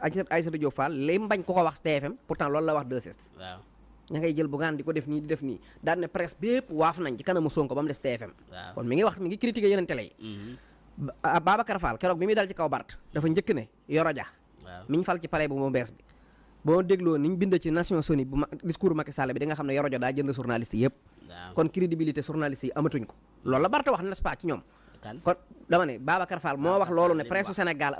Aïssatou Diop Fall lay mbañ ko wax TFM pourtant loolu la wax 2S. waaw ña ngay jël Bougane di ko def nii di def nii daan ne presse bépp waaf nañ ci kanamu Sonko ba mu des TFM. waaw kon mi ngi critiquer yeneen télé yi. Babacar Fall keroog bi muy dal ci kaw Bart dafa njëkk ne Yoro Dia. waaw mi ñu fal ci palais bu mu bees bi. boo dégloo ni ñu bind ci Nations Unies bu discours Macky Sall bi di nga xam ne Yoro Dia daa jënd journaliste yëpp. kon crédibilité journaliste yi amatuñ ko loolu la Bart wax n'est-ce pas ci ñoom. kon dama ne Babacar Fall moo wax loolu ne presse Sénégal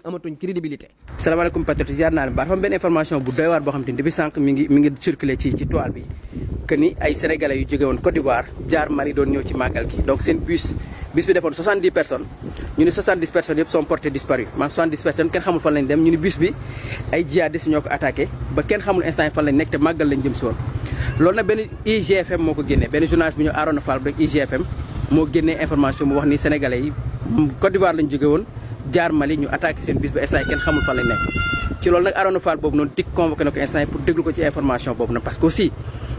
amatuñ crédibilité. salaamaaleykum patriote ziar naa leen baax dafa am benn information bu doy waar boo xam te ni depuis sànq mi ngi circulé ci toile bi que ni ay sénégalais yu jóge woon Côte d'Ivoire jaar Mali doon ñëw ci màggal gi donc seen bus bi defoon 70 personnes ñu ni 70 personnes yëpp sont portées disparues maanaam 70 personnes kenn xamul fan lañ dem ñu ni bus bi ay jihadistes ñoo ko attaqué ba kenn xamul instant yi fan lañ nekk te màggal lañ jëm si woon loolu nag benn IGFM moo ko génnee benn journaliste bi ñu Arona Fall rek IGFM moo génnee information mu wax ni sénégalais yi Côte d'Ivoire lañ jóge woon jaar Mali ñu attaqué seen bus ba instant yi kenn xamul fan lañ nekk ci loolu nag Arona Fall boobu noonu dik convoqué na ko instant yi pour déglu ko ci information boobu noonu parce que aussi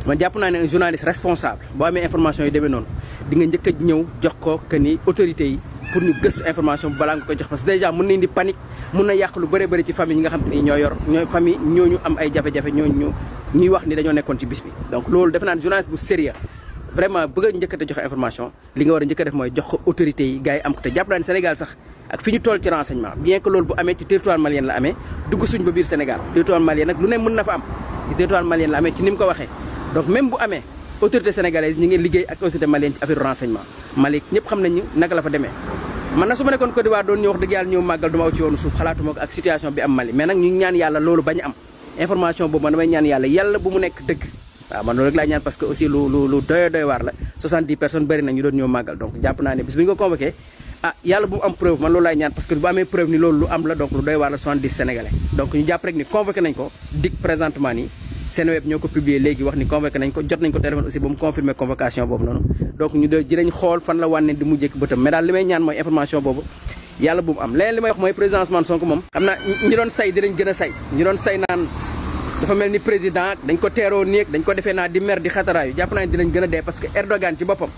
man jàpp naa ne un journaliste responsable boo amee information yu demee noonu di nga njëkk a ñëw jox ko que ni autorités yi pour ñu gëstu information bu balaa nga koy jox parce que déjà mën na indi panique mën na yàq lu bëri bëri ci famille ñi nga xam te ni ñoo yor ñooy famille ñooñu am ay jafe-jafe ñuy wax ni dañoo nekkoon ci bis bi donc loolu defe naa ne journaliste bu sérieux vraiment bëgg a njëkkate joxe information li nga war a njëkk a def mooy jox ko autorités yi gars yi am ko te jàpp naa ne Sénégal sax ak fi ñu toll ci renseignement bien que loolu bu amee ci territoire malien la amee dugg suñ ba biir Sénégal territoire malien nag lu ne mën na fa am ci territoire malien la amee ci ni mu ko waxee donc même bu amee autorité sénégalaise ñi ngi liggéey ak autorité malienne ci affaire renseignement Mali ñëpp xam nañu naka la fa demee man nag su ma nekkoon Côte d'Ivoire doon ñëw wax dëgg yàlla ñëw màggal du ma aw ci yoonu suuf xalaatuma ko ak situation bi am Mali mais nag ñu ngi ñaan yàlla loolu bañ am information boobu man damay ñaan yàlla bu mu nekk dëgg waaw man loolu rek laa ñaan parce que aussi lu doy waar la 70 personnes bëri na ñu doon ñëw màggal donc jàpp naa ne bis bu ñu ko convoqué yàlla bu mu am preuve man loolu laay ñaan parce que bu amee preuve ni loolu lu am la donc lu doy waar la 70 sénégalais donc ñu jàpp rek ni convoqué nañ ko dik présentement nii Seneweb ñoo ko publié léegi wax ni convoqué nañ ko jot nañ ko téléphone aussi ba mu confirmé convocation boobu noonu donc ñu dinañ xool fan la wànne di mujjee bëtam mais daal li may ñaan mooy information boobu yàlla bu mu am leneen li may wax mooy président Ousmane Sonko moom xam naa ñi doon say dinañ gën a say ñi doon say naan dafa mel ni président dañ ko teeroo néeg dañ ko defee naa di mer di xataraayu jàpp naa ne dinañ gën a dee parce que Erdogan ci boppam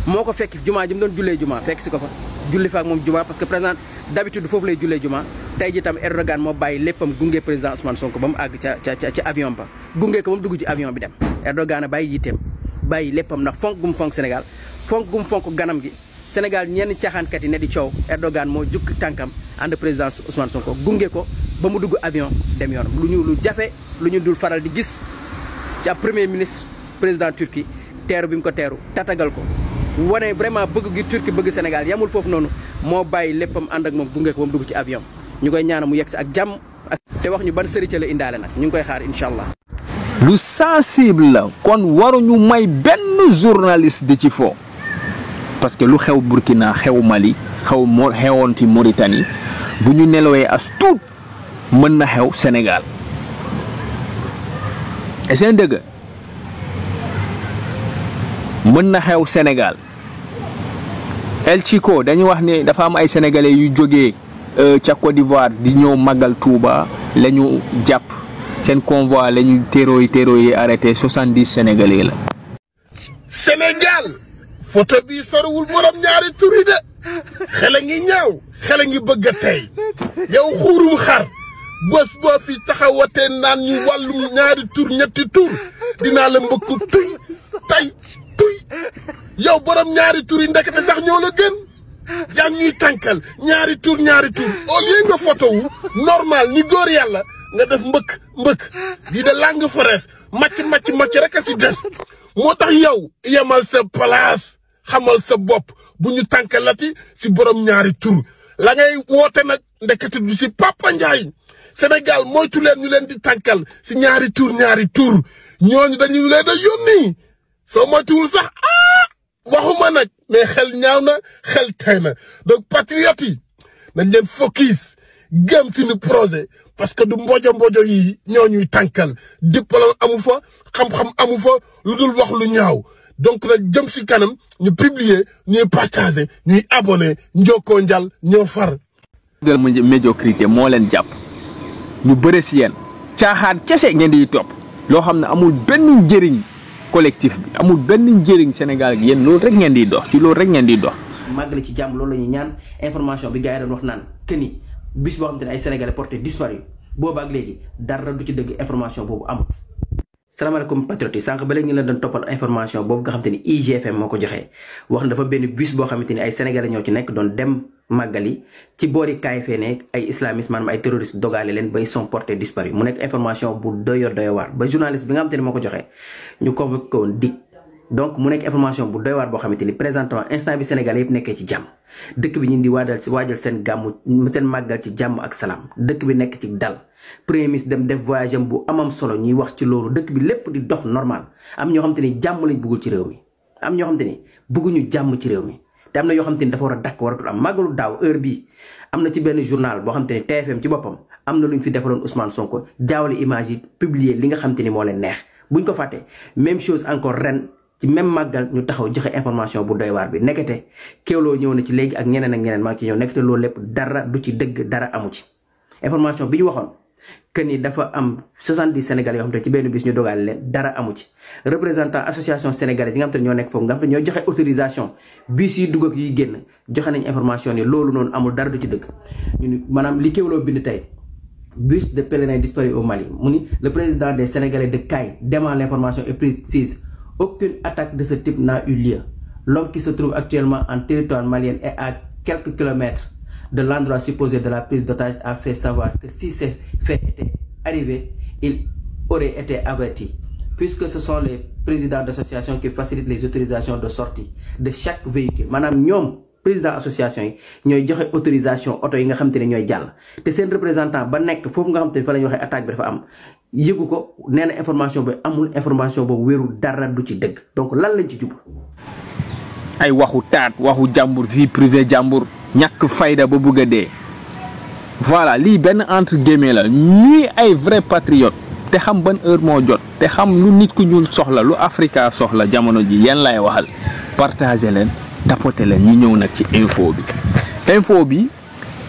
moo ko fekk jumaa ji mu doon jullee jumaa fekk si ko fa julli fa ak moom jumaa parce que président d'habitude foofu lay jullee jumaa tey ji tam Erdogan moo bàyyi léppam gunge président Ousmane Sonko ba mu àgg ca avion ba gunge ko ba mu dugg ci avion bi dem Erdogan a bàyyi yitteem bàyyi léppam ndax fonk gum fonk Sénégal fonk gum fonk ganam gi Sénégal ñenn caaxaankat yi ne di coow Erdogan moo jukk tànkam ànd président Ousmane Sonko gunge ko ba mu dugg avion dem yoon lu jafe lu ñu dul faral di gis ci ab premier ministre président Turquie teeru bi mu ko teeru tatagal ko wane vraiment bëgg gi Turquie bëgg Sénégal yamul foofu noonu moo bàyyi léppam ànd ak moom gunge ko ba mu dugg ci avion ñu koy ñaanal mu yegg si ak jàmm te wax ñu ban sëriñ la indaale nag ñu ngi koy xaar incha allah. lu sensible la kon waruñu may benn journaliste di ci fo parce que lu xew Burkina xew Mali xewoon fi Mauritanie bu ñu nelawee as tuut mën na xew Sénégal est-ce dëgg mën na xew Sénégal El Chico dañu wax ne dafa am ay sénégalais yu jógee ca Côte d'Ivoire di ñëw màggal Touba la ñu jàpp seen convoi la ñu téro yi arrêté 70 sénégalais la. Sénégal photo bi sorowul borom ñaari tur yi de xel a ngi ñaaw xel a ngi bëgg a tey yow xuurum xar bés boo fi taxawatee naan ñu wàllum ñaari tur ñetti tur dinaa la mbëkku tuy tay tuy yow borom ñaari tur yi ndekete sax ñoo la gën yaa ñuy tànkal ñaari tur au lieu nga photo wu normal ni góor yàlla nga def mbëkk di de langue forest macc rek a si des moo tax yow yemal sa place xamal sa bopp bu ñu tànkalati si borom ñaari tur la ngay woote nag ndekete du si Papa Ndiaye Sénégal moytu leen ñu leen di tànkal si ñaari tur ñooñu dañu leen a yónni soo moytuwul sax waxuma nag mais xel ñaaw na xel tey na donc patriotes yi nañ leen focus gëm suñu projet parce que du mbojo yi ñoo ñuy tànkal diplôme amu fa xam-xam amu fa lu dul wax lu ñaaw donc nag jëm si kanam ñu publier ñuy partager ñuy abonné njokkoo njal ñoo far. médiocrité moo leen jàpp ñu bëre si yéen caaxaan kese ngeen di topp loo xam ne amul benn njëriñ collectif bi amul benn njëriñ Sénégal gi yéen loolu rek ngeen di dox ci loolu rek ngeen di dox. màggali ci jàmm loolu la ñuy ñaan information bi gars yi doon wax naan que ni bus boo xam te ne ay sénégalais porté disparu booba ak léegi dara du ci dëgg information boobu amut. salaamaaleykum patriote yi sànq ba léegi ñu leen doon toppal information boobu nga xam te ni IGFM moo ko joxee wax na dafa benn bus boo xamante ni ay sénégalais ñoo ci nekk doon dem màggali ci boori KFN ay islamistes maanaam ay terroristes dogaale leen bay sont portés disparus mu nekk information bu doy waar ba journaliste bi nga xam te ni moo ko joxee ñu convoqué ko woon dig donc mu nekk information bu doy waar boo xamante ni présentement instant bi sénégalais yëpp nekkee ci jàmm dëkk bi ñu di waajal seen gàmmu seen màggal ci jàmm ak salaam dëkk bi nekk ci dal premier ministre dem def voyage am bu amam solo ñuy wax ci loolu dëkk bi lépp di dox normal am ñoo xam te ni jàmm lañ bëggul ci réew mi am ñoo xam te ni bëgguñu jàmm ci réew mi te am na yoo xam te ni dafa war a dakk waratul am màggalu daaw heure bii am na ci benn journal boo xam te ni TFM ci boppam am na lu ñu fi defaloon Ousmane Sonko jaawale image yi publier li nga xam te ni moo leen neex buñ ko fàtte même chose encore ren ci même màggal ñu taxaw joxe information bu doy waar bi nekkete Kéwoulo ñëw na ci léegi ak ñeneen maa ngi ci ñëw nekkete loolu lépp dara du ci dëgg dara amu ci information bi ñu waxoon que ni dafa am 70 sénégalais yoo xam te ci benn bis ñu dogaale leen dara amu ci représentant association sénégalaise yi nga xam te ñoo nekk foofu nga xam te ñoo joxe autorisation bis yi dugg ak yi génn joxe nañ information ni loolu noonu amul dara du ci dëgg ñu maanaam li Kéwoulo bind tey bus de pèlerin disparu au Mali mu ni le président des sénégalais de Kay demande l'information et précise aucune attaque de ce type n'a eu lieu l'homme qui se trouve actuellement en territoire malien et à quelques kilomètres de l'endroit supposé de la prise d'otage a fait savoir que si ces faits étaient arrivés, il aurait été averti, puisque ce sont les présidents d'associations qui facilitent les autorisations de sortie de chaque véhicule. Madame ñoom président association yi ñooy joxe autorisation auto yi nga xam te ne ñooy jàll te seen représentant ba nekk foofu nga xam te ne fa la ñu waxee attaque bi dafa am yëgu ko nee na information bi amul information boobu wéeru dara du ci dëgg donc lan lañ ci jublu. ay waxu taat waxu jàmbur vie privée jàmbur ñàkk fayda ba bëgg a dee voilà lii benn entre guillemets la ñuy ay vrai patriote te xam ban heure moo jot te xam lu nit ku ñuul soxla lu Africa soxla jamono ji yéen lay waxal partager leen tapoter leen ñu ñëw nag ci info bi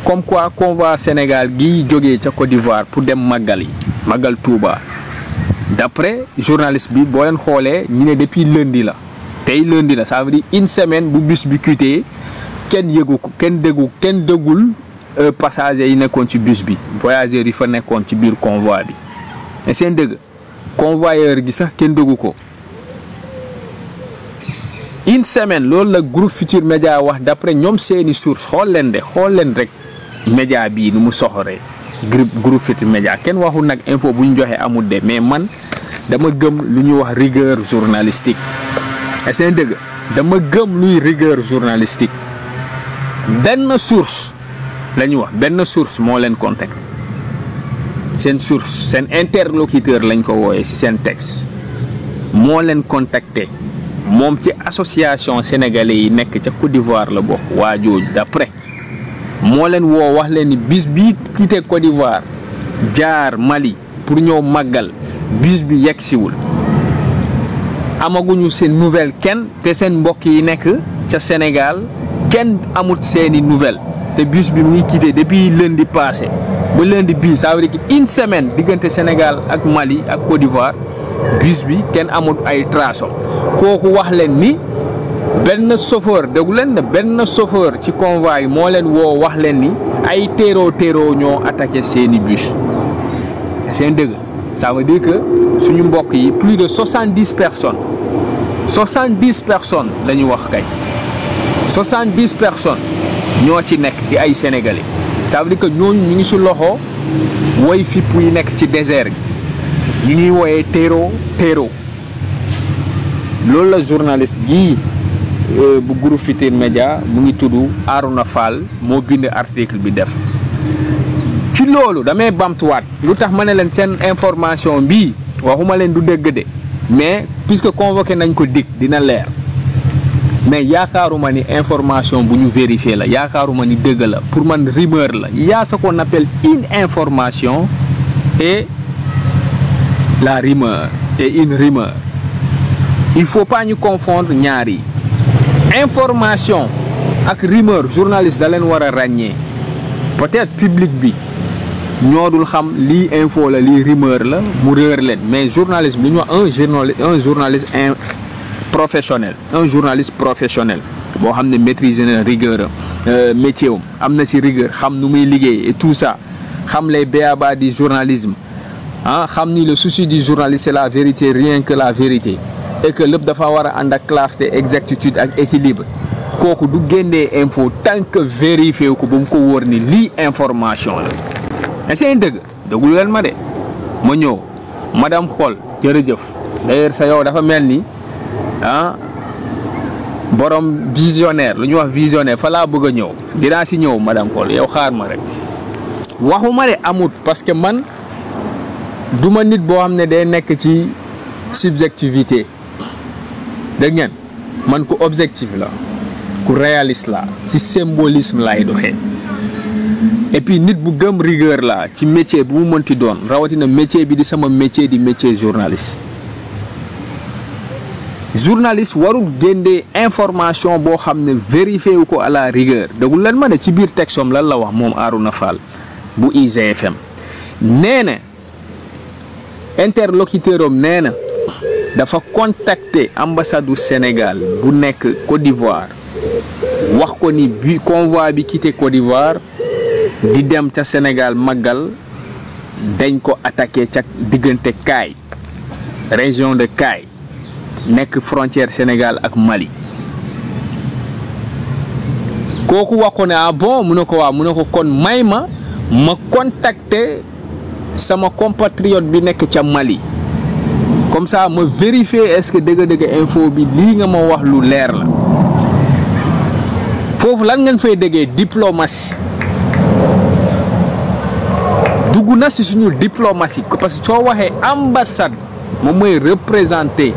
comme quoi convoi Sénégal gi jógee ca Côte d'Ivoire pour dem màggal yi màggal Touba d'après journaliste bi boo leen xoolee ñu ne depuis lundi la tey lundi la ça veut dire une semaine bu bus bi quitté kenn yëgu ko kenn déggul passagers yi nekkoon ci bus bi voyageurs yi fa nekkoon ci biir convoi bi et seen dëgg convoyeur gi sax kenn déggu ko une semaine loolu la groupe Futur Média wax d'après ñoom seeni source xool leen rek média bii nu mu soxoree groupe Futur Média kenn waxul nag info bu ñu joxe amul de mais man dama gëm lu ñuy wax rigueur journalistique et seen dëgg dama gëm luy rigueur journalistique benn source la ñu wax benn source moo leen contacté seen source seen interlocuteur lañ ko wooyee ci seen texte moo leen contacté moom ci association sénégalais yi nekk ca Côte d'Ivoire la bokk waa jooju d'après moo leen woo wax leen ni bis bi quitté Côte d'Ivoire jaar Mali pour ñëw màggal bis bi yegsiwul amaguñu seen nouvelle kenn te seen mbokk yi nekk ca Sénégal kenn amut seeni nouvelle te bus bi muy quitté depuis lundi passé ba lundi bii ça veut dire que une semaine diggante Sénégal ak Mali ak Côte d'Ivoire bus bi kenn amut ay traces kooku wax leen ni benn chauffeur déggu leen ne benn chauffeur ci convoi yi moo leen woo wax leen ni ay téero ñoo attaqué seeni bus seen dëgg ça veut dire que suñu mbokk yi plus de 70 personnes la ñu wax kay 70 personnes ñoo ci nekk di ay sénégalais ça veut dire que ñooñu ñu ngi ci loxo woy fipp yi nekk ci désert gi ñu ñuy wooyee téero loolu la journaliste gii bu groupe Futurs Médias mu ngi tudd Arouna Fall moo bind article bi def ci loolu damay bamtuwaat lu tax ma ne leen seen information bii waxuma leen du dëgg de mais puisque convoqué nañ ko dig dina leer mais yaakaaruma ni information bu ñu vérifier la yaakaaruma ni dëgg la pour man rumeur la y a ce qu'on appelle une information et la rumeur et une rumeur il faut pas ñu confondre ñaar yi information ak rumeur journaliste da leen war a ràññee peut-être public bi ñoo dul xam lii info la lii rumeur la mu réer leen mais journaliste bi lu ñu wax un journaliste professionnel boo xam ne maîtriser na rigueur métier am na si rigueur xam nu muy liggéey et tout ça xam les b.a.-ba du journalisme xam ni le souci du journaliste c'est la vérité rien que la vérité et que lépp dafa war a ànd ak clarté exactitude ak équilibre kooku du génnee info tant que vérifié ko ba mu ko wóor ni lii information la est-ce dëgg dëggul leen ma de ma ñëw madame Xool jërëjëf d'ailleurs sa yow dafa mel ni borom visionnaire lu ñuy wax visionnaire fa laa bëgg a ñëw dinaa si ñëw madame Xool yow xaar ma rek waxuma de amut parce que man duma nit boo xam ne day nekk ci subjectivité dégg ngeen man ku objectif la ku réaliste la ci symbolisme laay doxee et puis nit bu gëm rigueur la ci métier bu mu mënti doon rawatina métier bi di sama métier di métier journaliste warul génnee information boo xam ne vérifié wu ko à la rigueur déglu leen ma ne ci biir textom lan la wax moom Arouna Fall bu IGFM nee na interlocuteur am nee na dafa contacter ambassade du Sénégal bu nekk Côte d'Ivoire wax ko ni bi convoi bi quitté Côte d'Ivoire di dem ca Sénégal màggal dañ ko attaqué ca diggante Kaay région de Kaay nekk frontière Sénégal ak Mali kooku wax ko ne bon mu ne ko waaw mu ne ko kon may ma contacter sama compatriote bi nekk ca Mali comme ça ma vérifier est-ce que dëgg-dëgg info bi lii nga ma wax lu leer la foofu lan ngeen fay déggee diplomatie dugg na si suñu diplomatie parce que soo waxee ambassade moom mooy représenter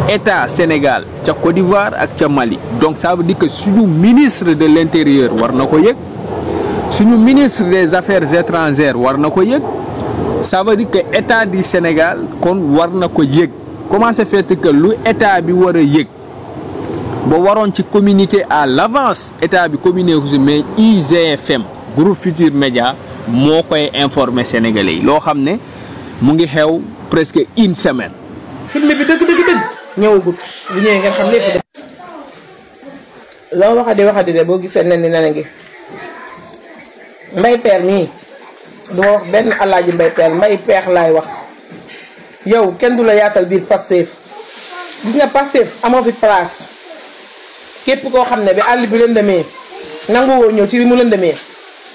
état Sénégal ca Côte d'Ivoire ak ca Mali donc ça veut dire que suñu ministre de l'intérieur war na ko yëg suñu ministre des affaires étrangères war na ko yëg ça veut dire que état du Sénégal kon war na ko yëg comment se fait que lu état bi war a yëg ba waroon ci communiquer à l'avance état bi communiqué ko si mais IGFM groupe Futurs Médias moo koy informer sénégalais yi loo xam ne mu ngi xew presque une semaine. film bi dëgg ñëwagut bu ñëwee ngeen xam lépp loo waxadi de boo gisee nen ni nana ngi mbay peer mii du ma wax benn alaaji mbay peer mbay peex laay wax yow kenn du la yaatal biir Pastef gis nga Pastef amoo fi place képp koo xam ne bi àll bi lëndëmee nanguwoo ñëw ci li mu lëndëmee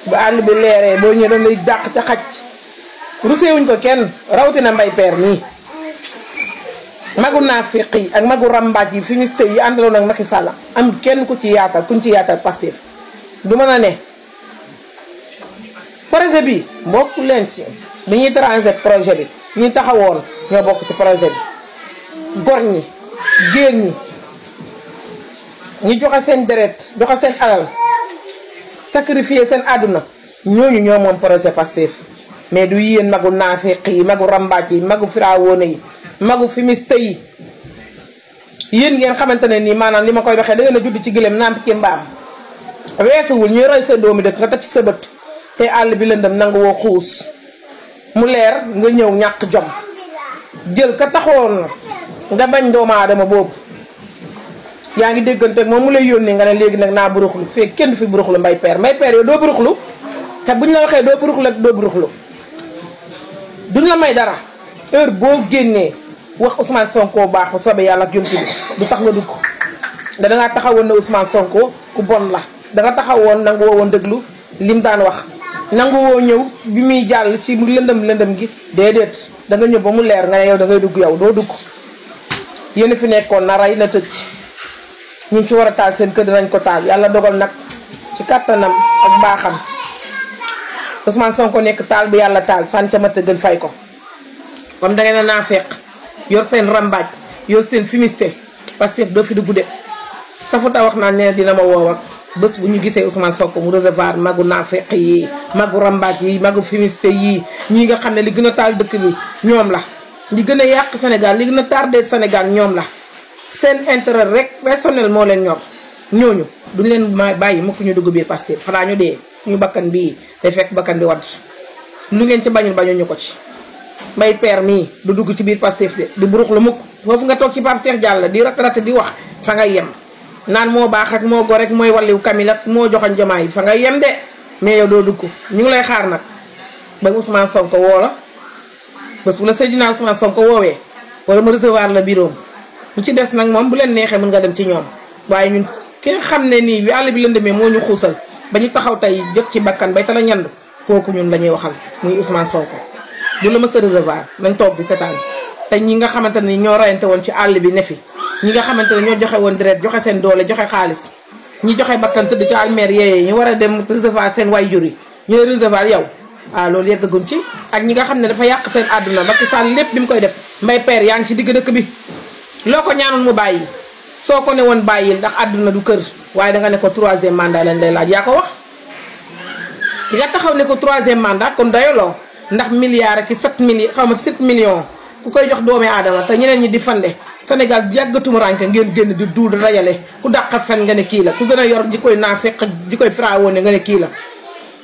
bu àll bi leeree boo ñëwee dañ lay dàq ca xaj ruseewuñ ko kenn rawatina mbay peer nii magu naafiq yi ak magu rambaaj yi fumiste yi àndaloon ak Macky Sall am kenn ku ci yaatal kuñ ci yaatal Pastef du mën a ne projet bi bokk leen ci bi ñuy tranché projet bi ñi taxawoon ñoo bokk ci projet bi gor ñi géer ñi ñu joxe seen deret joxe seen alal sacrifier seen àdduna ñooñu ñoo moom projet Pastef mais du yéen magu naafiq yi magu rambaaj yi magu firaawoone yi magu fumiste yi yéen ngeen xamante ne nii maanaam li ma koy waxee da ngeen a judd ci gëlëm nàmp ci mbaam weesuwul ñuy roy sa doomi dëkk nga teg ci sa bët te àll bi lëndëm nangu woo xuus mu leer nga ñëw ñàkk jom jël ka taxoon nga bañ doomu aadama boobu yaa ngi déggante ak moom mu lay yónnee nga ne léegi nag naa buruxlu fekk kenn du fi buruxlu mbay peer yow doo buruxlu te buñ la waxee doo buruxlu ak doo buruxlu duñ la may dara heure boo génnee wax Ousmane Sonko baax ba soobee yàlla ak yonent bi du tax nga dugg da dangaa taxawoon ne Ousmane Sonko ku bon la danga taxawoon nangu woo woon déglu lim daan wax nangu woo ñëw bi muy jàll ci lëndëm gi déedéet da nga ñëw ba mu leer nga ne yow da ngay dugg yow doo dugg yéen fi nekkoon na rey na tëj ñi fi war a taal seen kër dinañ ko taal yàlla dogal nag ci kattanam ak baaxam Ousmane Sonko nekk taal bi yàlla taal sànni ca ma tëggal fay ko comme da ngeen a naafeq yor seen rambaaj yor seen fumiste Pastef doo fi dugg de safuta wax naa ne dina ma woow ak bés bu ñu gisee Ousmane Sonko mu recevoir magu naafeq yi magu rambaaj yi magu fumiste yi ñi nga xam ne li gën a taal dëkk bi ñoom la li gën a yàq Sénégal li gën a tardé Sénégal ñoom la seen intérêt rek personnel moo leen ñor ñooñu duñ leen ma bàyyi mukk ñu dugg biir Pastef xanaa ñu dee ñu bakkan bii day fekk bakkan bi wadd lu ngeen ci bañul bañu ñu ko ci mbay peer mii du dugg ci biir Pastef de di burux la mukk foofu nga toog ci Pape Cheikh Diallo di rat di wax fa ngay yem naan moo baax ak moo gor rek mooy walliw kamil ak moo joxoon Diomaye yi fa nga yem de mais yow doo dugg ñu ngi lay xaar nag ba Ousmane Sonko woo la bés bu la Seydina Ousmane Sonko woowee wala mu recevoir la bureau ñu ci des nag moom bu leen neexee mën nga dem ci ñoom waaye ñun ki nga xam ne nii bi àll bi lëndëmee moo ñu xuusal ba ñu taxaw tey jot ci bakkan bay tala ñandu kooku ñun la ñuy waxal muy Ousmane Sonko du la mës a recevoir nañ toog di seetaan te ñi nga xamante ne ñoo rayante woon ci àll bi ne fi ñi nga xamante ne ñoo joxe woon deret joxe seen doole joxe xaalis ñi joxe bakkan tëdd ci almeer yee ñu war a dem recevoir seen waajur yi ñu ne recevoir yow loolu yeggaguñ ci ak ñi nga xam ne dafa yàq seen àdduna Macky Sall lépp bi mu koy def mbay peer yaa ngi ci digg dëkk bi loo ko ñaanoon mu bàyyi soo ko ne woon bàyyil ndax àdduna du kër waaye danga ne ko 3e mandat lañ lay laaj yaa ko wax di nga taxaw ne ko 3e mandat kon doyaloo ndax milliards ak 7 millions xaw ma 7 millions ku koy jox doomi aadama te ñeneen ñi di fande Sénégal yàggatuma ranke ngeen génn di duud rajale ku dàqa fen nga ne kii la ku gën a yor ji koy naa fekk ji koy firawoone nga ne kii la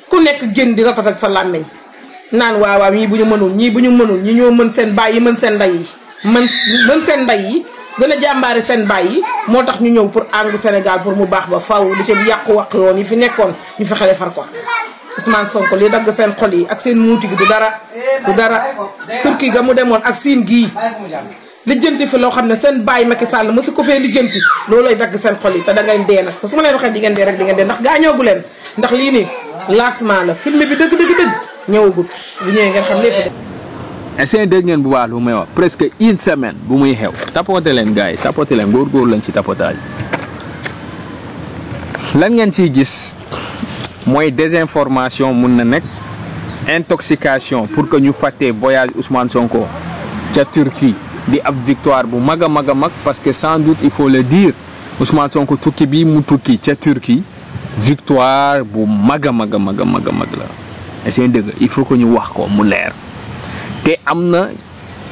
ku nekk génn di ratat ak sa làmmeñ naan waaw ñii bu ñu mënul ñii bu ñu mënul ñi ñoo mën seen baay yi mën seen ndey yi mën seen ndey yi gën a jàmbaare seen baay yi moo tax ñu ñëw pour àngu Sénégal pour mu baax ba faw li ci yàqu waq yoon yi fi nekkoon ñu fexe defar ko Ousmane Sonko li dagg seen xol yi ak seen muuti gi du dara Turquie ga mu demoon ak siin gii lijjanti fi loo xam ne seen baay Macky Sall mësu ko fee lijjanti loolu lay dagg seen xol yi te dangay dee nag te su ma leen waxee di ngeen dee rek di ngeen dee ndax gaañoogu leen ndax lii nii lancement la film bi dëgg ñëwagut bu ñëwee ngeen xam lépp. est-ce que dégg ngeen bu baax lu may wax presque une semaine bu muy xew tapoté leen gars yi tapoté leen góor lañ ci tapotage lan ngeen ciy gis mooy désinformation mun na nekk intoxication pour que ñu fàttee voyage Ousmane Sonko ca Turquie di ab victoire bu mag a mag a mag parce que sans doute il faut le dire Ousmane Sonko tukki bi mu tukki ca Turquie victoire bu mag a mag la est-ce que dëgg il faut que ñu wax ko mu leer te am na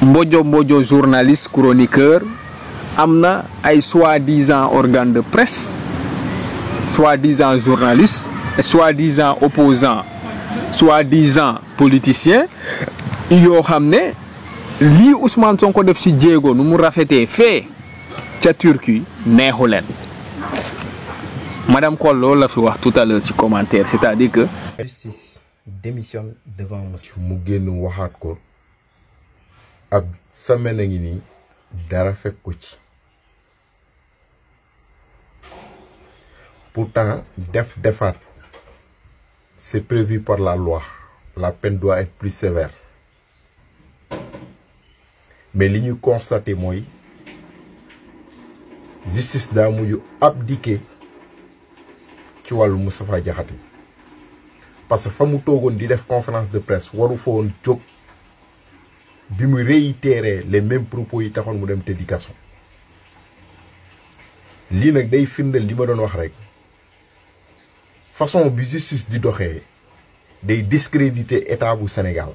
mbojo journaliste chroniqueur am na ay soi-disant organe de presse soi-disant journaliste soi-disant opposant soi-disant politicien yoo xam ne lii Ousmane Sonko def ci jéego nu mu rafetee fee ca Turquie neexu leen madame Koll loolu la fi wax tout à l'heure ci commentaire c'est-à-dire que justice démissionne devant monsieur mu génn waxaat ko ab semaine a ngi nii dara fekk ko ci pourtant defaat c'est prévu par la loi la peine doit être plus sévère mais li ñu constaté mooy justice daa mujj abdiquer ci wàllu Moustapha Diakhaté parce que fa mu toogoon di def conférence de presse waru fa woon jóg bi mu réitérer les mêmes propos yi taxoon mu dem tëddi kaso lii nag day firndeel li ma doon wax rek façon bi justice di doxee day discréditer état bu Sénégal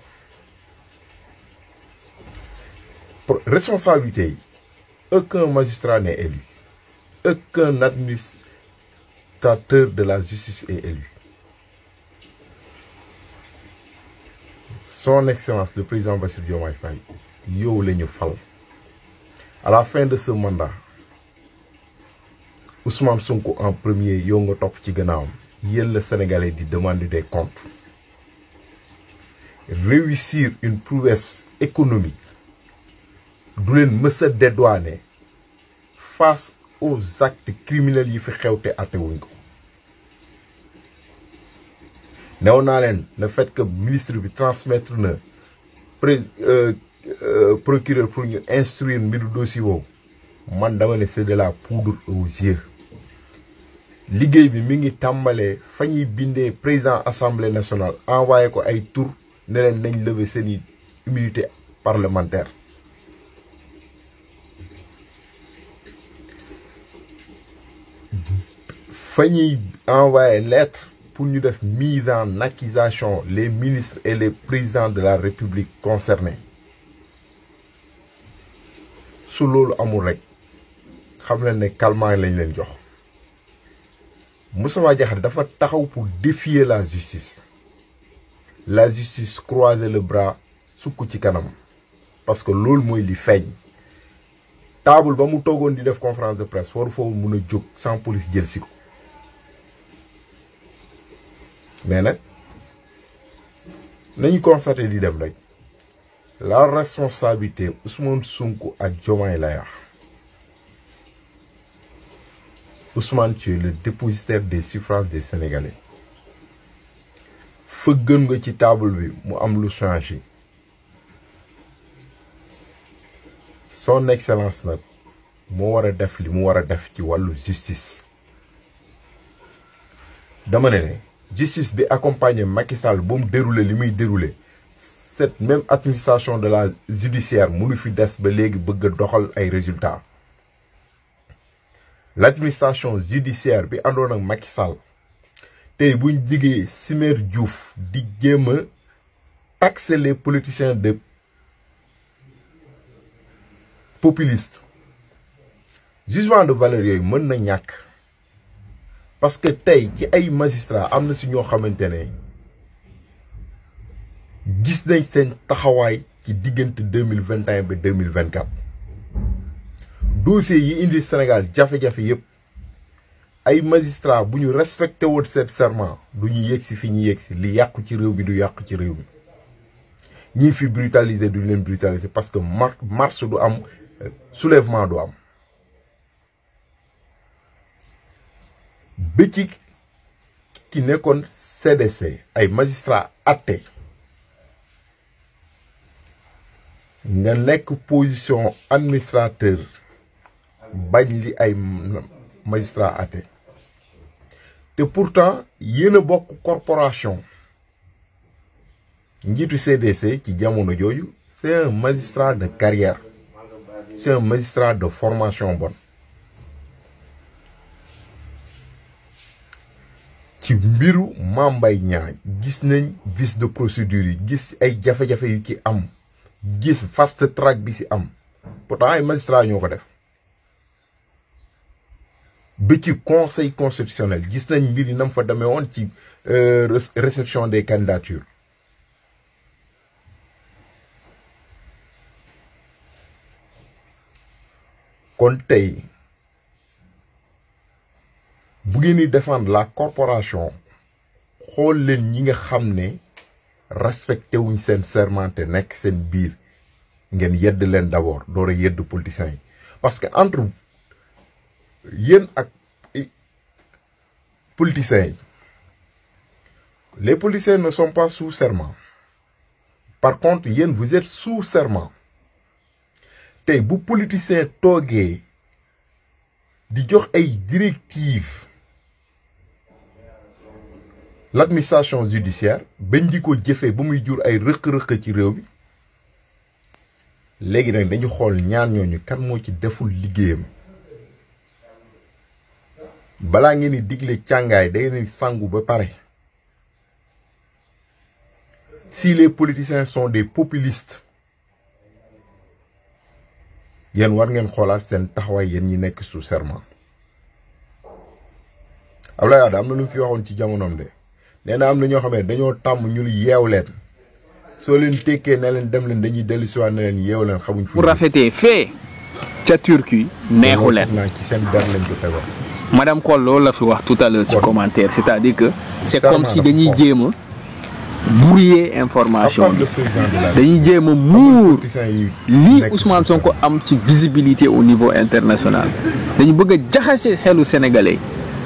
responsabilité yi aucun magistrat n'est élu aucun administrateur de la justice est élu son excellence le président Bassirou Diomaye Faye yow la ñu fal à la fin de ce mandat Ousmane Sonko en premier yow nga topp ci gannaawam yéen la Sénégalais di demander des comptes réussir une prouesse économique du leen mës a dédouaner face aux actes criminels yi fi xew te àttewuñ ko neew naa leen le fait que ministre bi transmettre na procureur pour ñu instruire mbiru dossier boobu man dama ne c'est de la poudre aux yeux liggéey bi mi ngi tàmbalee fa ñuy bindee président assemblée nationale envoyé ko ay tour ne leen nañ lever seeni immunité parlementaire fa ñuy envoyé lettre pour ñu def mise en accusation les ministres et les présidents de la République concernés su loolu amul rek xam leen ne calmant lañ leen jox Moustapha Diakhaté dafa taxaw pour défier la justice croiser le bras sukk ci kanam parce que loolu mooy li feeñ table ba mu toogoon di def conférence de presse waru foofu mun a jóg sans police jël si ko mais nag nañu constaté di dem rek la responsabilité Ousmane Sonko ak Diomaye lay wax Ousmane, tu es le dépositaire des suffrages des Sénégalais fëggan nga ci table bi mu am lu changé son excellence nag moo war a def li mu war a def ci wàllu justice dama ne justice bi accompagné Macky Sall ba mu déroulé li muy déroulé cette même administration de la judiciaire mënu fi des ba léegi bëgg a doxal ay résultats l'administration judiciaire bi àndoon ak Macky Sall tey buñ jigee Simer Diouf di jéem a taxer les politiciens de populistes jugement de valeur yooyu mën na ñàkk parce que tey ci ay magistrats am na si ñoo xamante ne gis nañ seen taxawaay ci diggante 2021 ba 2024 dossiers yi indi Sénégal jafe-jafe yëpp ay magistrats bu ñu respecté woon seen serment du ñu yegg si fi ñu yegg si li yàqu ci réew mi du yàqu ci réew mi ñi fi brutaliser duñ leen brutaliser parce que marche du am soulèvement du am ba ci ki nekkoon CDC ay magistrats atte nga nekk position administrateur bañ li ay magistrats atte te pourtant yéen a bokk corporation njiitu CDC ci jamono jooju c'est un magistrat de carrière c'est un magistrat de formation bonne ci mbiru Mame Mbaye Niang gis nañ vice de procédure yi gis ay jafe-jafe yi ci am gis fast track bi ci am pourtant ay magistrat ñoo ko def ba ci conseil constitutionnel gis nañ mbir yi nam fa demee woon ci réception des candidatures kon tey bu ngeen di défendre la corporation xool leen ñi nga xam ne respecté wuñ seen serment te nekk seen biir ngeen yedd leen d'abord door a yedd politiciens yi parce que entre yéen ak politiciens yi les politiciens ne sont pas sous serment par contre yéen vous êtes sous serment tey bu politicien toogee di jox ay directives l'administration judiciaire bañ di ko jëfee ba muy jur ay rëq-rëq ci réew bi léegi nag dañu xool ñaar ñooñu kan moo ci deful liggéeyam balaa ngeen di digle càngaay da ngeen di sangu ba pare si les politiciens sont des populistes yéen war ngeen xoolaat seen taxawaay yéen ñi nekk sous serment Abdoulaye Wade am na lu mu fi waxoon ci jamonoom de nee na am na ñoo xam ne dañoo tàmm ñu yeew leen soo leen tekkee ne leen dem leen dañuy dellu si waat ne leen yeew leen xamuñ fu. bu rafetee fee ca Turquie neexu leen ci seen der lañ ko tegoon. madame Koll loolu la fi wax tout à l'heure ci commentaire c'est-à-dire que c'est comme si dañuy jéem a brouiller information bi dañuy jéem a muur lii Ousmane Sonko am ci visibilité au niveau international dañu bëgg a jaxase xelu sénégalais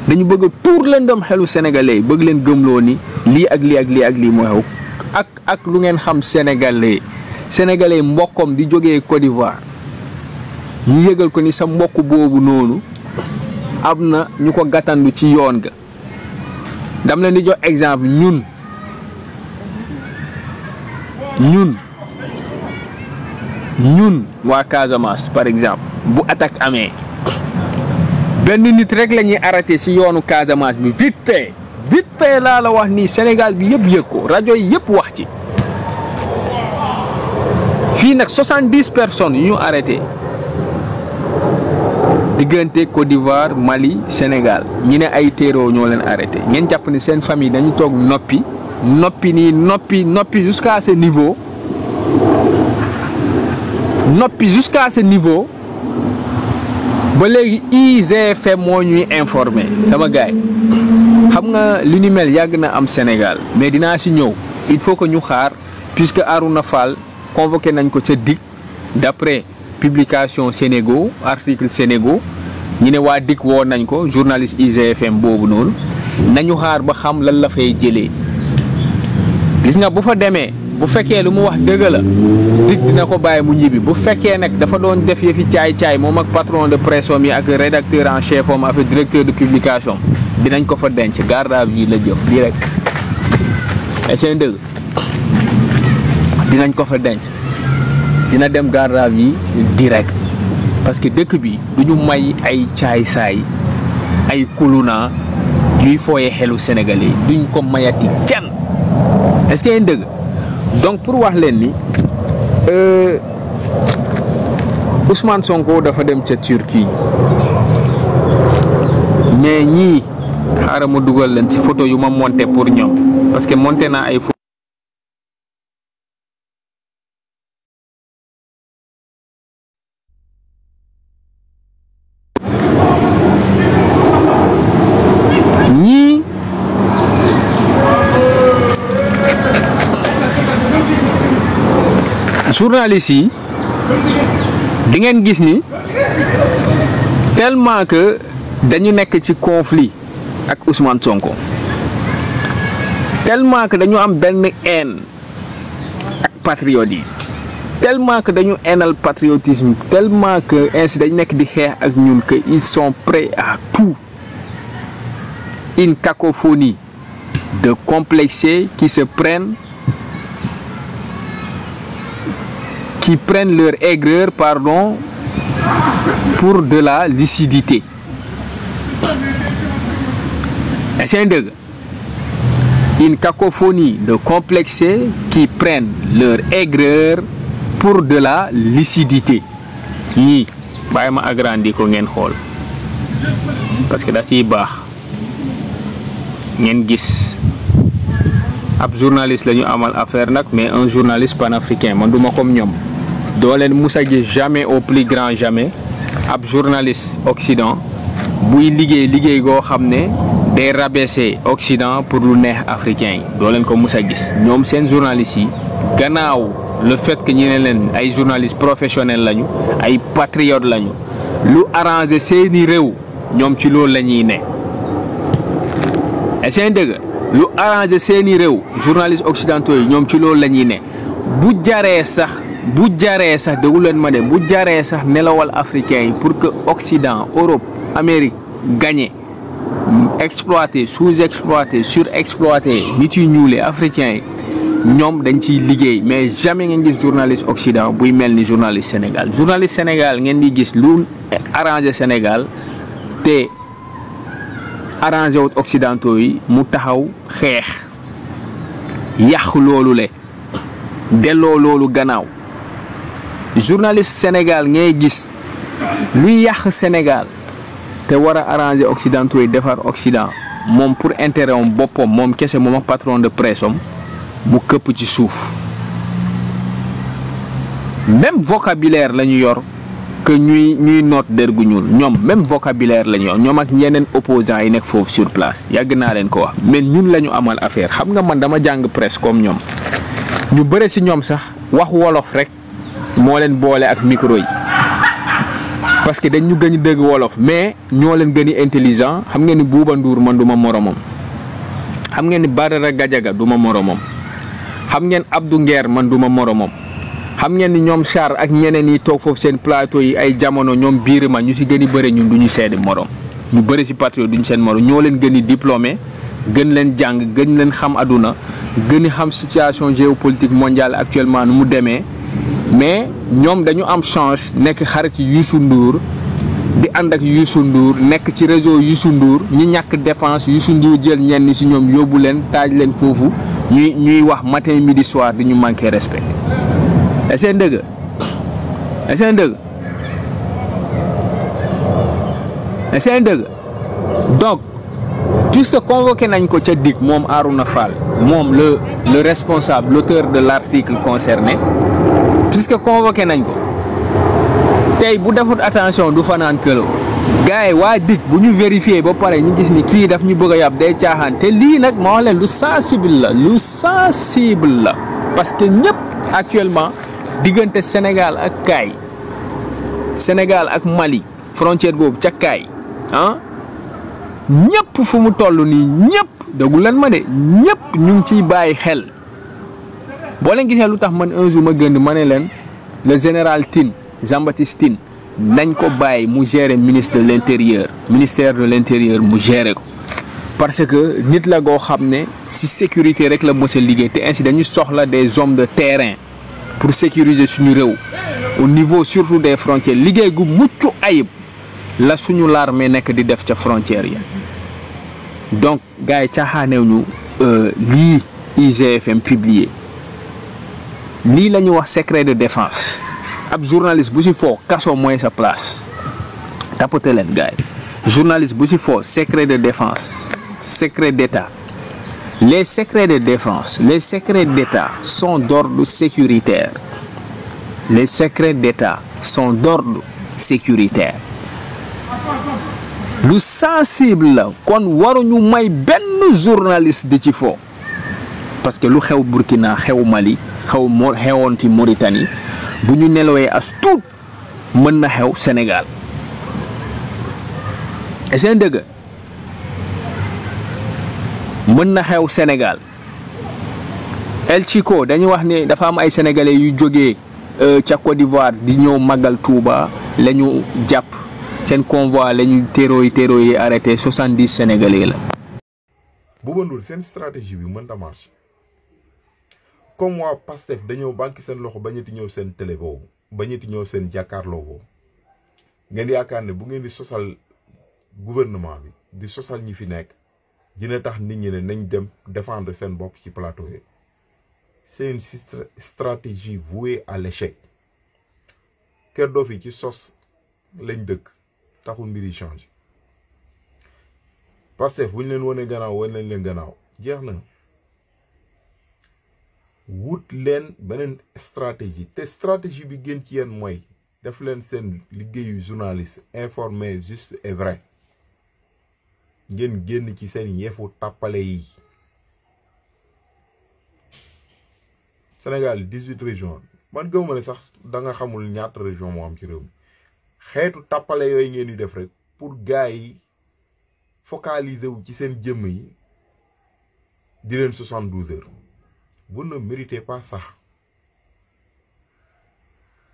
dañu bëgg a tuur lëndëm xelu sénégalais bëgg leen gëmloo ni lii ak lii ak lii ak lii mooy xew ak lu ngeen xam sénégalais mbokkom di jógee Côte d'Ivoire ñu yëgal ko ni sa mbokk boobu noonu am na ñu ko gàttandu ci yoon ga dam leen di jox exemple ñun waa Casamance par exemple bu attaque amee benn nit rek la ñuy arrêté ci yoonu Casamance bi vite fait laa la wax nii Sénégal bi yëpp yëg ko rajo yi yëpp wax ci fii nag 70 personnes yu ñu arrêté diggante Côte d'Ivoire Mali Sénégal ñi ne ay terror ñoo leen arrêté ngeen jàpp ni seen famille dañu toog noppi jusqu'à ce niveau ba léegi IGFM moo ñuy informé sama gaay xam nga li ni mel yàgg na am Sénégal mais dinaa si ñëw il faut que ñu xaar puisque Arouna Fall convoqué nañ ko ca DIC d'après publication Sénégo article Sénégo ñu ne waa DIC woo nañ ko journaliste IGFM boobu noonu nañu xaar ba xam lan la fay jëlee gis nga bu fa demee bu fekkee lu mu wax dëgg la DIC dina ko bàyyi mu ñibbi bu fekkee nag dafa doon def yëfi caay-caay moom ak patron de presse yi ak rédacteur en chef am ak directeur de publication dinañ ko fa denc garde à vue la jëm direct seen dëgg dinañ ko fa denc dina dem garde à vue direct parce que dëkk bi duñu may ay caay-saay ay kuluna yuy fooyee xelu sénégalais duñ ko mayati kenn est-ce que yéen dëgg donc pour wax leen ni Ousmane Sonko dafa dem ca Turquie mais ñii xaaral ma dugal leen ci photo yu ma monté pour ñoom parce que monté naa ay photo ñii journalistes yi di ngeen gis ni tellement que dañu nekk ci conflit ak Ousmane Sonko tellement que dañu am benn haine ak patriotes yi tellement que dañu hainal patriotisme tellement que ainsi dañu nekk di xeex ak ñun que ils sont prêts à tout une cacophonie de complexés qui prennent leur aigreur pour de la lucidité. C'est dëgg une cacophonie de complexés qui prennent leur aigreur pour de la lucidité ñii bàyyi ma agrandi ko ngeen xool parce que da ciy baax ngeen gis ab journaliste la ñu amal affaire nag mais un journaliste panafricain man duma comme ñoom doo leen musa gis jamais au plus grand jamais ab journaliste Occident buy liggéey goo xam ne day rabaisser Occident pour lu neex africain yi doo leen ko musa gis ñoom seen journalistes yi gannaaw le fait que ñu ne leen ay journalistes professionnels lañu ay patriotes lañu lu arrangé seeni réew ñoom ci loolu la ñuy ne et seen dëgg lu arrangé seeni réew journalistes occidentaux yi ñoom ci loolu la ñuy ne bu jaree sax déglu leen ma de bu jaree sax nelawal africain yi pour que Occident Europe Amérique gagné exploité sous-exploité surexploité nit yu ñuulee africain yi ñoom dañ ciy liggéey mais jamais ngeen gis journaliste Occident buy mel ni journaliste Sénégal ngeen di gis lu arrangé Sénégal te arrangé wut occidentaux yi mu taxaw xeex yàq loolu le delloo loolu gannaaw journaliste Sénégal ngay gis luy yàq Sénégal te war a arrangé occidentaux yi defar Occident moom pour intérêt am boppam moom kese moom ak patron de presse am mu këpp ci suuf même vocabulaire la ñu yor que ñuy noot dergu ñuul ñoom même vocabulaire la ñu yor ñoom ak ñeneen opposants yi nekk foofu sur place yàgg naa leen ko wax mais ñun la ñu amal affaire xam nga man dama jàng presse comme ñoom ñu bëre si ñoom sax wax wolof rek moo leen boole ak micro yi parce que dañ ñu gën a dégg wolof mais ñoo leen gën a intelligent xam ngeen ni Bouba Ndour man du ma moromam xam ngeen ni Badara Gadiaga du ma moromam xam ngeen Abdou Nguer man du ma moromam xam ngeen ni ñoom Char ak ñeneen yi toog foofu seen plateau yi ay jamono ñoom Birima ñu si gën a bëri ñun du ñu seede morom ñu bëri si patriote du ñu seen morom ñoo leen gën a diplômé gën leen jàng gën leen xam aduna gën a xam situation géopolitique mondiale actuellement nu mu demee mais ñoom dañu am chance nekk xarit Youssou Ndour di ànd ak Youssou Ndour nekk ci réseau Youssou Ndour ñi ñàkk dépense Youssou Ndour jël ñenn si ñoom yóbbu leen taaj leen foofu ñuy wax matin midi soir di ñu manqué respect seen dëgg donc puisque convoqué nañ ko ca DIC moom Arouna Fall moom le responsable l'auteur de l'article concerné puisque convoqué nañ ko tey bu defut attention du fanaan këram gars yi waa dig bu ñu vérifier ba pare ñu gis ni kii daf ñu bëgg a yàpp day caaxaan te lii nag moo wax leen lu sensible la parce que ñëpp actuellement diggante Sénégal ak Kaay Sénégal ak Mali frontière boobu ca Kaay ah ñëpp fu mu toll nii ñëpp déggu leen ma de ñëpp ñu ngi ciy bàyyi xel boo leen gisee lu tax man un jour ma gën ma ne leen le général Tine Jean-Baptiste Tine nañ ko bàyyi mu gérer ministère de l'intérieur mu gérer ko parce que nit la goo xam ne si sécurité rek la mos a liggéey te ainsi dañu soxla des hommes de terrain pour sécuriser suñu réew au niveau surtout des frontières liggéey gu mucc ayib la suñu l'armée nekk di def ca frontières yi donc gars yi caaxaanew ñu lii IGFM publié lii la ñu wax secret de défense ab journaliste bu si foo kaso mooy sa place tapote leen gars yi journaliste bu si foo secret de défense secret d'état les secrets de défense les secrets d'état sont d'ordre sécuritaire les secrets d'état sont d'ordre sécuritaire lu sensible la kon waruñu may benn journaliste di ci foo parce que lu xew Burkina xew Mali xewoon fi Mauritanie bu ñu nelawee as tuut mën na xew Sénégal est-ce dëgg mën na xew Sénégal El Chico dañu wax ne dafa am ay sénégalais yu jógee ca Côte d'Ivoire di ñëw màggal Touba la ñu jàpp seen convoi la ñu téro yi arrêté 70 sénégalais la. Bouba Ndour seen stratégie bi mën ta marché comme waa Pastef dañoo banque seen loxo bañati ñëw seen télé boobu bañati ñëw seen jàkkaarloo boobu ngeen yaakaar ne bu ngeen di sosal gouvernement bi di sosal ñi fi nekk dina tax nit ñi ne nañ dem défendre seen bopp ci plateau yi c'est une stratégie vouée à l'échec Kër Dof yi ci sos lañ dëkk taxul mbir yi changé Pastef bu ñu leen wane gannaaw wane leen gannaaw jeex na wut leen beneen stratégie te stratégie bi gën ci yéen mooy def leen seen liggéeyu journaliste informé juste et vrai ngeen génn ci seen yeefu tàppale yi Sénégal 18 régions man gëwuma ne sax da nga xamul ñaata région moo am ci réew mi xeetu tàppale yooyu ngeen di def rek pour gars yi focaliser wu ci seen jëmm yi di leen 72 heures vous ne méritez pas ça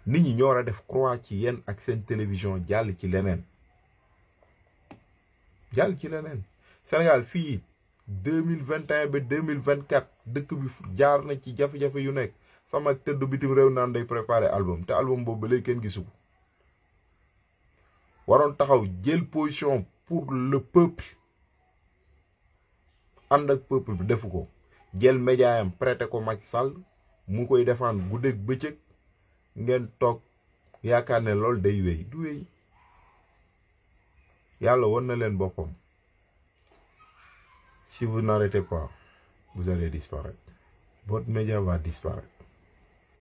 nit ñi ñoo war a def croix ci yéen ak seen télévision jàll ci leneen Sénégal fii 2021 ba 2024 dëkk bi jaar na ci jafe-jafe yu nekk sama tëdd bitim réew naan day préparer album te album boobu ba léegi kenn gisu ko waroon taxaw jël position pour le peuple ànd ak peuple bi defu ko jël média yam prêté ko Macky Sall mu koy défendre guddeeg bëccëg ngeen toog yaakaar ne loolu day wéy du wéy yàlla won na leen boppam si vous n'arrêtez pas vous allez disparaître votre média va disparaître